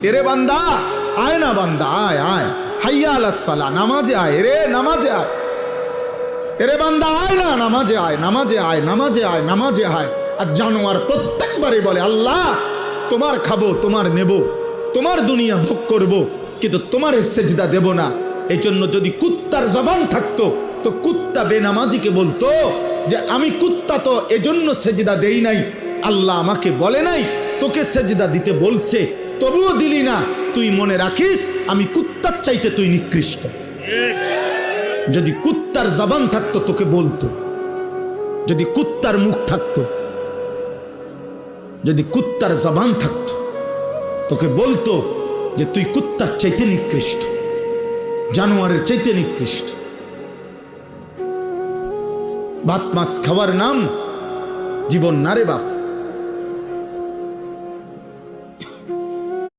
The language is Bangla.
तेरे बंदा आए ना बंदा आए आए हैया अलस सला नामाजे आए रे नामाजे आए तेरे बंदा आए ना नामाजे आए नामाजे आए नामाजे आए नामाजे आए আর জানোয়ার প্রত্যেকবারই বলে আল্লাহ তোমার খাবো তোমার নেব তোমার দুনিয়া ভোগ করব কিন্তু তোমার সেজদা দেব না। এইজন্য যদি কুত্তার জবান থাকতো তো কুত্তা বেনামাজিকে বলতো যে আমি কুত্তা তো এজন্য সেজদা দেই নাই, আল্লাহ আমাকে বলে নাই তোকে সেজদা দিতে বলছে তবুও দিলি না, তুই মনে রাখিস আমি কুত্তার চাইতে তুই নিকৃষ্ট। যদি কুত্তার জবান থাকতো তোকে বলতো, যদি কুত্তার মুখ থাকতো, যদি কুত্তার জবান থাকতো তোকে বলতো যে তুই কুত্তার চাইতে নিকৃষ্ট, জানোয়ারের চাইতে নিকৃষ্ট। ভাত মাছ খাওয়ার নাম জীবন না রে বাপ।